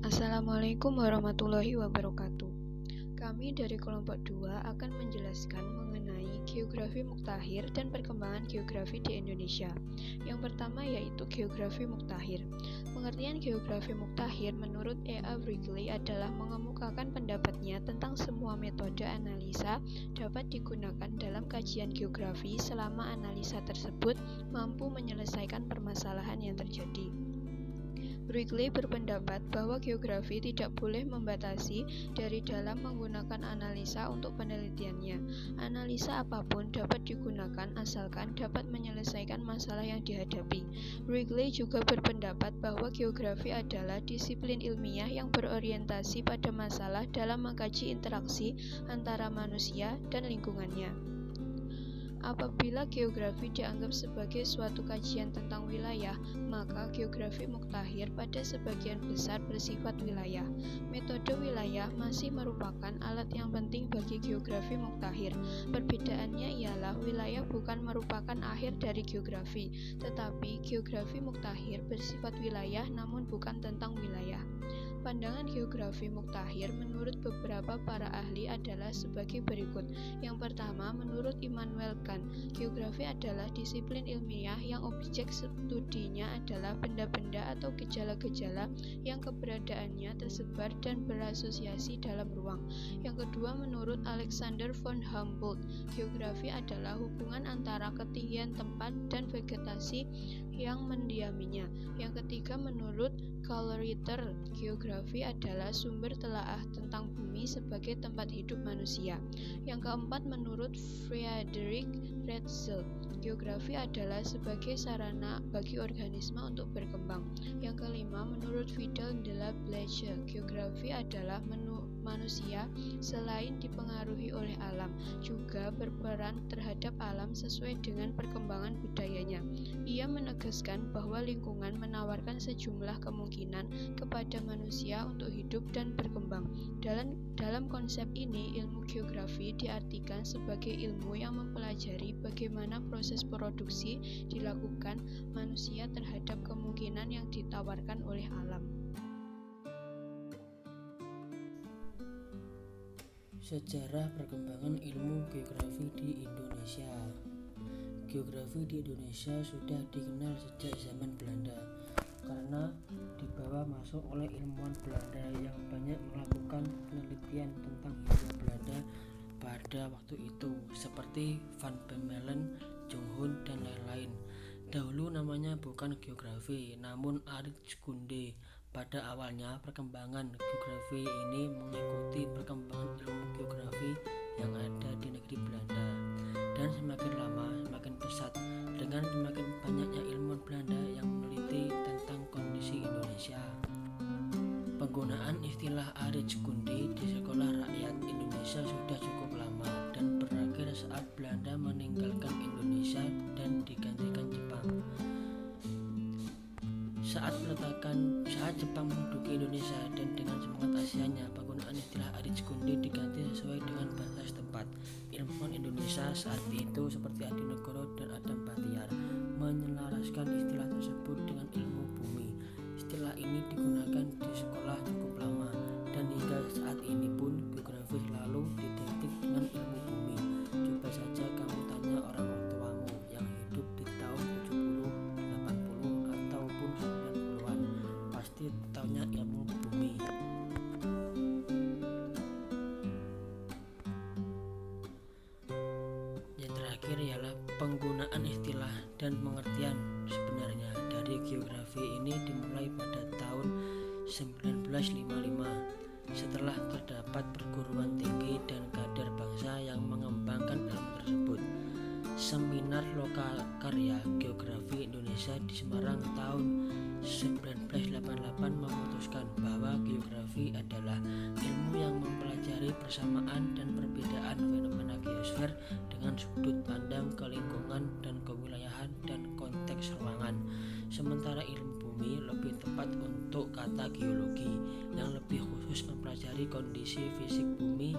Assalamualaikum warahmatullahi wabarakatuh. Kami dari kelompok 2 akan menjelaskan mengenai geografi muktahir dan perkembangan geografi di Indonesia. Yang pertama yaitu geografi muktahir. Pengertian geografi muktahir menurut E.A. Wrigley adalah mengemukakan pendapatnya tentang semua metode analisa dapat digunakan dalam kajian geografi selama analisa tersebut mampu menyelesaikan permasalahan yang terjadi. Wrigley berpendapat bahwa geografi tidak boleh membatasi dari dalam menggunakan analisa untuk penelitiannya. Analisa apapun dapat digunakan asalkan dapat menyelesaikan masalah yang dihadapi. Wrigley juga berpendapat bahwa geografi adalah disiplin ilmiah yang berorientasi pada masalah dalam mengkaji interaksi antara manusia dan lingkungannya. Apabila geografi dianggap sebagai suatu kajian tentang wilayah, maka geografi muktahir pada sebagian besar bersifat wilayah. Metode wilayah masih merupakan alat yang penting bagi geografi muktahir. Perbedaannya ialah wilayah bukan merupakan akhir dari geografi, tetapi geografi muktahir bersifat wilayah namun bukan tentang wilayah. Pandangan geografi muktahir menurut beberapa para ahli adalah sebagai berikut. Yang pertama, menurut Immanuel Kant, geografi adalah disiplin ilmiah yang objek studinya adalah benda-benda atau gejala-gejala yang keberadaannya tersebar dan berasosiasi dalam ruang. Yang kedua, menurut Alexander von Humboldt, geografi adalah hubungan antara ketinggian tempat dan vegetasi yang mendiaminya. Yang ketiga, menurut Karl Ritter, geografi adalah sumber telaah tentang bumi sebagai tempat hidup manusia. Yang keempat, menurut Friedrich Ratzel, geografi adalah sebagai sarana bagi organisme untuk berkembang. Yang kelima, menurut Vidal de la Bleche, geografi adalah manusia selain dipengaruhi oleh alam, juga berperan terhadap alam sesuai dengan perkembangan budayanya. Ia menegaskan bahwa lingkungan menawarkan sejumlah kemungkinan kepada manusia untuk hidup dan berkembang. Dalam konsep ini, ilmu geografi diartikan sebagai ilmu yang mempelajari bagaimana proses produksi dilakukan manusia terhadap kemungkinan yang ditawarkan oleh alam. Sejarah perkembangan ilmu geografi di Indonesia. Geografi di Indonesia sudah dikenal sejak zaman Belanda karena dibawa masuk oleh ilmuwan Belanda yang banyak melakukan penelitian tentang Hindia Belanda pada waktu itu seperti Van Bemmelen, Jong Hun, dan lain-lain. Dahulu namanya bukan geografi namun Aardrijkskunde. Pada awalnya perkembangan geografi ini mengikuti perkembangan ilmu geografi yang ada di negeri Belanda, dan semakin lama semakin pesat dengan semakin banyaknya ilmuwan Belanda yang meneliti tentang kondisi Indonesia. Penggunaan istilah Aardrijkskunde di sekolah rakyat Indonesia sudah cukup lama dan berakhir saat Belanda meninggalkan Indonesia dan digantikan Jepang. Saat Jepang menduduki Indonesia dan dengan semangat Asianya, penggunaan istilah Aardrijkskunde diganti sesuai dengan bahasa setempat. Ilmuwan Indonesia saat itu seperti Adi Negoro dan Adam Batiar menyelaraskan istilah tersebut dengan ilmu bumi. Istilah ini digunakan di sekolah cukup lama dan hingga saat ini pun geografi selalu identik dengan ilmu bumi. Coba saja kamu tanya orang tuamu yang hidup di tahun 70, 80 ataupun 90-an, pasti taunya ilmu bumi. Yang terakhir ialah penggunaan istilah dan pengertian sebenarnya dari geografi ini dimulai pada tahun 1955 setelah terdapat perguruan tinggi dan kader bangsa yang mengembangkan ilmu tersebut. Seminar lokal karya geografi Indonesia di Semarang tahun 1988 memutuskan bahwa geografi adalah ilmu yang mempelajari persamaan dan perbedaan fenomena geosfer dengan sudut pandang ke lingkungan dan kewilayahan dan konteks ruangan. Sementara ilmu bumi lebih tepat untuk kata geologi yang lebih khusus mempelajari kondisi fisik bumi